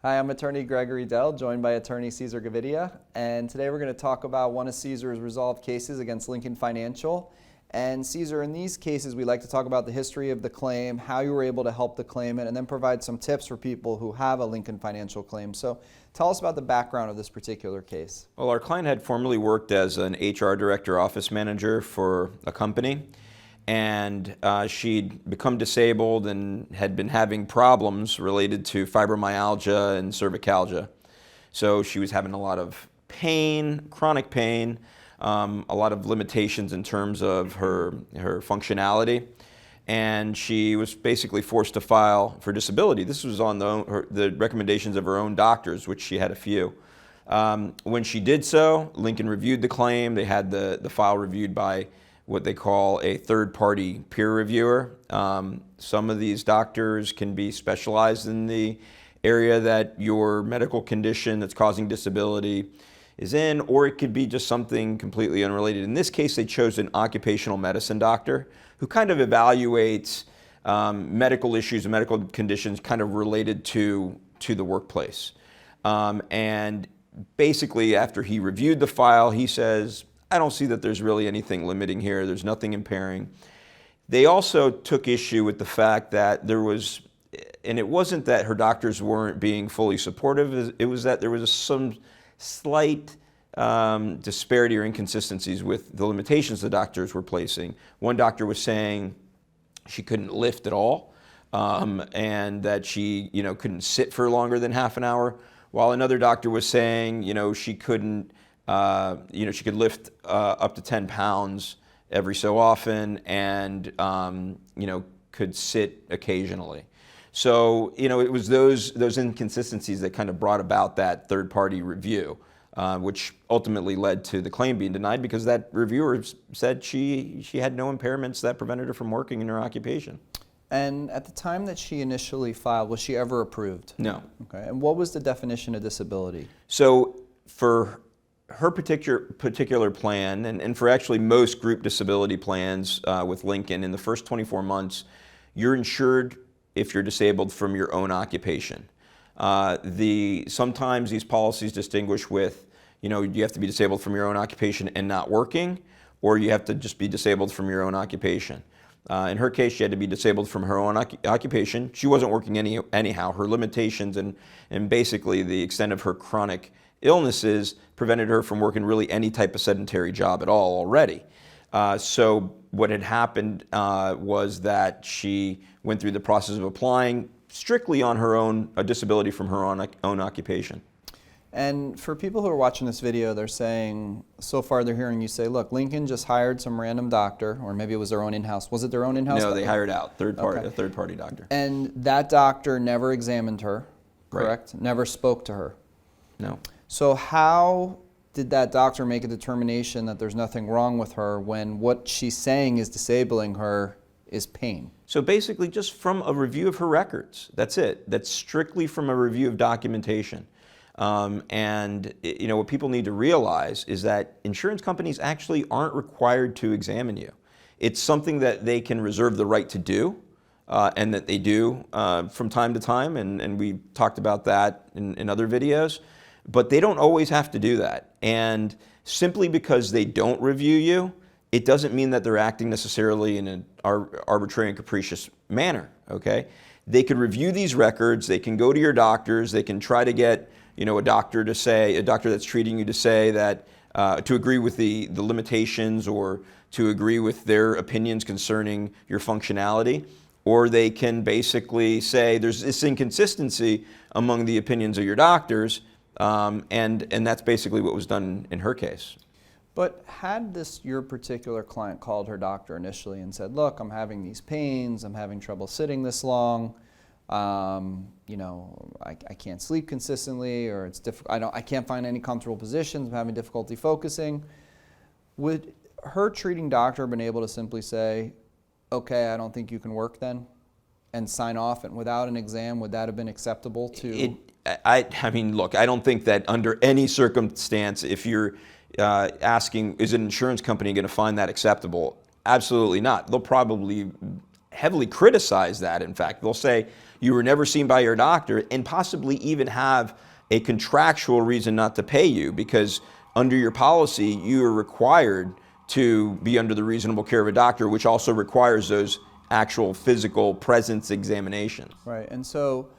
Hi, I'm attorney Gregory Dell, joined by attorney Cesar Gavidia, and today we're going to talk about one of Cesar's resolved cases against Lincoln Financial. And Cesar, in these cases, we like to talk about the history of the claim, how you were able to help the claimant, and then provide some tips for people who have a Lincoln Financial claim. So tell us about the background of this particular case. Well, our client had formerly worked as an HR director, office manager for a company, and she'd become disabled and had been having problems related to fibromyalgia and cervicalgia. So she was having a lot of pain, chronic pain, a lot of limitations in terms of her functionality, and she was basically forced to file for disability. This was on the recommendations of her own doctors, which she had a few. When she did so, Lincoln reviewed the claim. They had the file reviewed by what they call a third-party peer reviewer. Some of these doctors can be specialized in the area that your medical condition that's causing disability is in, or it could be just something completely unrelated. In this case, they chose an occupational medicine doctor who kind of evaluates medical issues and medical conditions kind of related to the workplace. And basically, after he reviewed the file, he says, I don't see that there's really anything limiting here. There's nothing impairing. They also took issue with the fact that there was, and it wasn't that her doctors weren't being fully supportive, it was that there was some slight disparity or inconsistencies with the limitations the doctors were placing. One doctor was saying she couldn't lift at all, and that she couldn't sit for longer than half an hour, while another doctor was saying she couldn't she could lift up to 10 pounds every so often and, could sit occasionally. So, it was those inconsistencies that kind of brought about that third-party review, which ultimately led to the claim being denied because that reviewer said she had no impairments that prevented her from working in her occupation. And at the time that she initially filed, was she ever approved? No. Okay. And what was the definition of disability? So for her particular plan, and for actually most group disability plans with Lincoln, in the first 24 months, you're insured if you're disabled from your own occupation. Sometimes these policies distinguish with, you have to be disabled from your own occupation and not working, or you have to just be disabled from your own occupation. In her case, she had to be disabled from her own occupation. She wasn't working anyhow. Her limitations and basically the extent of her chronic illnesses prevented her from working really any type of sedentary job at all already. So what had happened was that she went through the process of applying strictly on her own, a disability from her own occupation. And for people who are watching this video, they're saying, so far they're hearing you say, look, Lincoln just hired some random doctor, or maybe it was their own in-house. Was it their own in-house? No, they hired out, a third-party doctor. And that doctor never examined her, correct? Right. Never spoke to her? No. So how did that doctor make a determination that there's nothing wrong with her when what she's saying is disabling her is pain? So basically just from a review of her records, that's it. That's strictly from a review of documentation. And what people need to realize is that insurance companies actually aren't required to examine you. It's something that they can reserve the right to do, and that they do from time to time, and we talked about that in other videos. But they don't always have to do that. And simply because they don't review you, it doesn't mean that they're acting necessarily in an arbitrary and capricious manner, okay? They could review these records, they can go to your doctors, they can try to get a doctor that's treating you to say that, to agree with the limitations or to agree with their opinions concerning your functionality, or they can basically say there's this inconsistency among the opinions of your doctors, and that's basically what was done in her case. But had your particular client called her doctor initially and said, look, I'm having these pains, I'm having trouble sitting this long, I can't sleep consistently, or it's difficult, I can't find any comfortable positions, I'm having difficulty focusing, would her treating doctor have been able to simply say, okay, I don't think you can work then, and sign off, and without an exam, would that have been acceptable to? I mean, look, I don't think that under any circumstance, if you're asking, is an insurance company going to find that acceptable? Absolutely not. They'll probably heavily criticize that. In fact, they'll say you were never seen by your doctor, and possibly even have a contractual reason not to pay you, because under your policy you are required to be under the reasonable care of a doctor, which also requires those actual physical presence examinations. Right, and so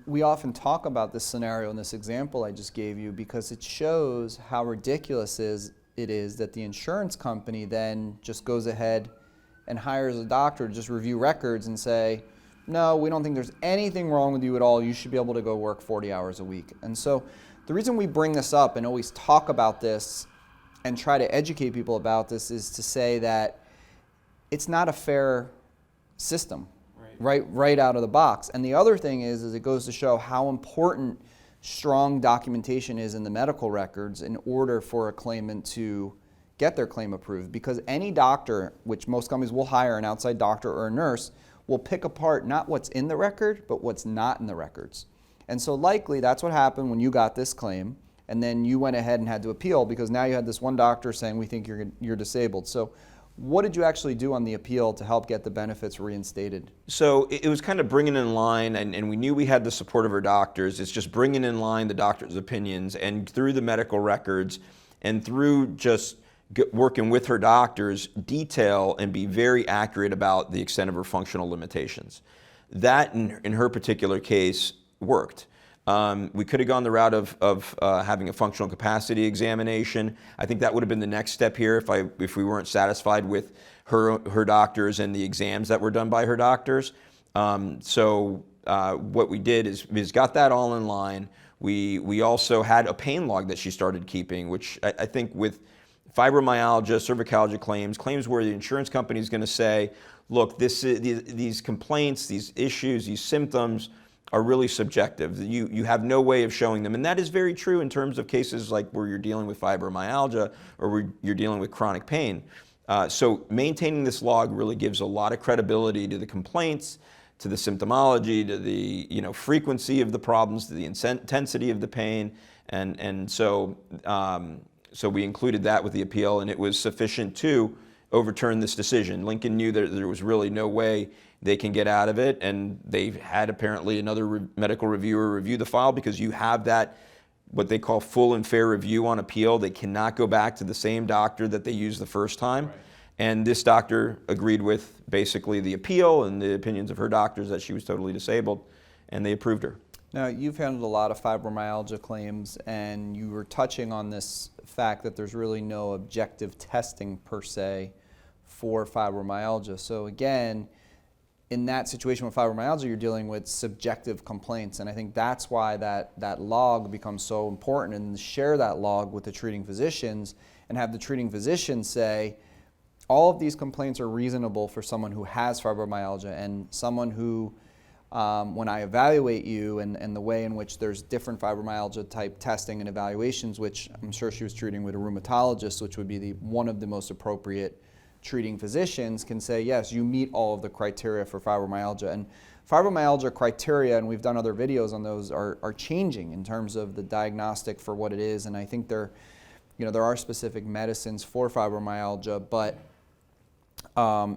we often talk about this scenario in this example I just gave you because it shows how ridiculous it is that the insurance company then just goes ahead and hires a doctor to just review records and say, no, we don't think there's anything wrong with you at all. You should be able to go work 40 hours a week. And so the reason we bring this up and always talk about this and try to educate people about this is to say that it's not a fair system. Right out of the box. And the other thing is it goes to show how important strong documentation is in the medical records in order for a claimant to get their claim approved. Because any doctor, which most companies will hire an outside doctor or a nurse, will pick apart not what's in the record, but what's not in the records. And so likely that's what happened when you got this claim, and then you went ahead and had to appeal because now you had this one doctor saying, we think you're disabled. So what did you actually do on the appeal to help get the benefits reinstated? So it was kind of bringing in line, and we knew we had the support of our doctors. It's just bringing in line the doctor's opinions, and through the medical records and through just working with her doctors, detail and be very accurate about the extent of her functional limitations. That, in her particular case, worked. We could have gone the route of having a functional capacity examination. I think that would have been the next step here if we weren't satisfied with her doctors and the exams that were done by her doctors. So what we did is got that all in line. We also had a pain log that she started keeping, which I think with fibromyalgia, cervicalgia claims where the insurance company is going to say, look, these complaints, these issues, these symptoms are really subjective. You have no way of showing them. And that is very true in terms of cases like where you're dealing with fibromyalgia or where you're dealing with chronic pain. So maintaining this log really gives a lot of credibility to the complaints, to the symptomology, to the frequency of the problems, to the intensity of the pain. And so we included that with the appeal, and it was sufficient to overturn this decision. Lincoln knew that there was really no way they can get out of it, and they had apparently another medical reviewer review the file because you have that, what they call full and fair review on appeal. They cannot go back to the same doctor that they used the first time. Right. And this doctor agreed with basically the appeal and the opinions of her doctors that she was totally disabled, and they approved her. Now, you've handled a lot of fibromyalgia claims, and you were touching on this fact that there's really no objective testing per se for fibromyalgia. So again, in that situation with fibromyalgia, you're dealing with subjective complaints, and I think that's why that log becomes so important, and share that log with the treating physicians and have the treating physicians say, all of these complaints are reasonable for someone who has fibromyalgia and someone who, when I evaluate you and the way in which there's different fibromyalgia type testing and evaluations, which I'm sure she was treating with a rheumatologist, which would be one of the most appropriate treating physicians, can say, yes, you meet all of the criteria for fibromyalgia. And fibromyalgia criteria, and we've done other videos on those, are changing in terms of the diagnostic for what it is. And I think there are specific medicines for fibromyalgia, but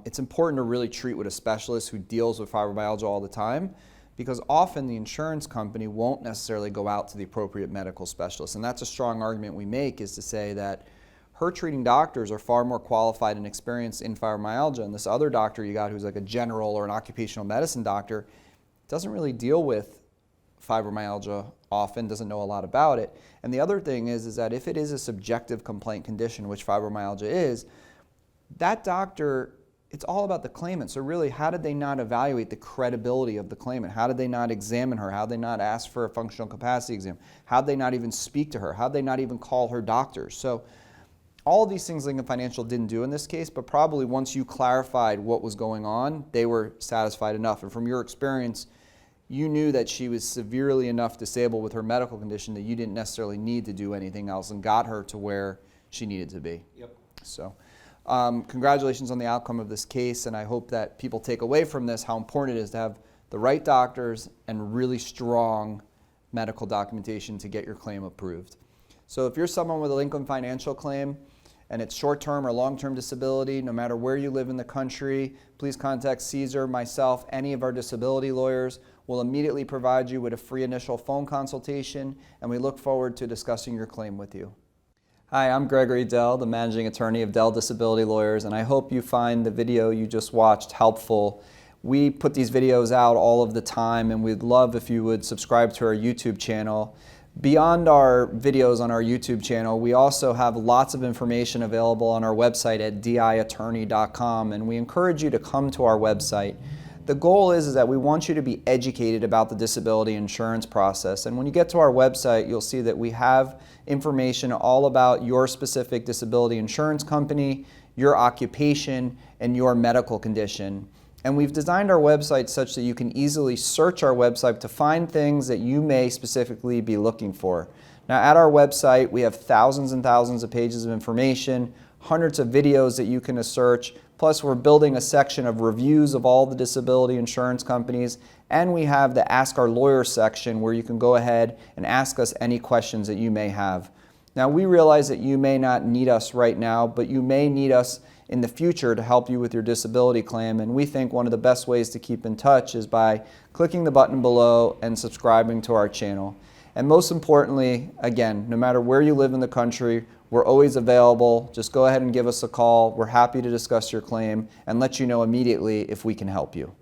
it's important to really treat with a specialist who deals with fibromyalgia all the time, because often the insurance company won't necessarily go out to the appropriate medical specialist. And that's a strong argument we make, is to say that her treating doctors are far more qualified and experienced in fibromyalgia, and this other doctor you got who's like a general or an occupational medicine doctor doesn't really deal with fibromyalgia often, doesn't know a lot about it. And the other thing is that if it is a subjective complaint condition, which fibromyalgia is, that doctor, it's all about the claimant. So really, how did they not evaluate the credibility of the claimant? How did they not examine her? How did they not ask for a functional capacity exam? How did they not even speak to her? How did they not even call her doctors? So all of these things Lincoln Financial didn't do in this case, but probably once you clarified what was going on, they were satisfied enough. And from your experience, you knew that she was severely enough disabled with her medical condition that you didn't necessarily need to do anything else, and got her to where she needed to be. Yep. So congratulations on the outcome of this case, and I hope that people take away from this how important it is to have the right doctors and really strong medical documentation to get your claim approved. So if you're someone with a Lincoln Financial claim and it's short-term or long-term disability, no matter where you live in the country, please contact Cesar, myself, any of our disability lawyers. We'll immediately provide you with a free initial phone consultation, and we look forward to discussing your claim with you. Hi, I'm Gregory Dell, the managing attorney of Dell Disability Lawyers, and I hope you find the video you just watched helpful. We put these videos out all of the time, and we'd love if you would subscribe to our YouTube channel. Beyond our videos on our YouTube channel, we also have lots of information available on our website at diattorney.com, and we encourage you to come to our website. The goal is that we want you to be educated about the disability insurance process, and when you get to our website, you'll see that we have information all about your specific disability insurance company, your occupation, and your medical condition. And we've designed our website such that you can easily search our website to find things that you may specifically be looking for. Now, at our website, we have thousands and thousands of pages of information, hundreds of videos that you can search, plus we're building a section of reviews of all the disability insurance companies, and we have the Ask Our Lawyer section where you can go ahead and ask us any questions that you may have. Now, we realize that you may not need us right now, but you may need us in the future to help you with your disability claim, and we think one of the best ways to keep in touch is by clicking the button below and subscribing to our channel. And most importantly, again, no matter where you live in the country, we're always available. Just go ahead and give us a call. We're happy to discuss your claim and let you know immediately if we can help you.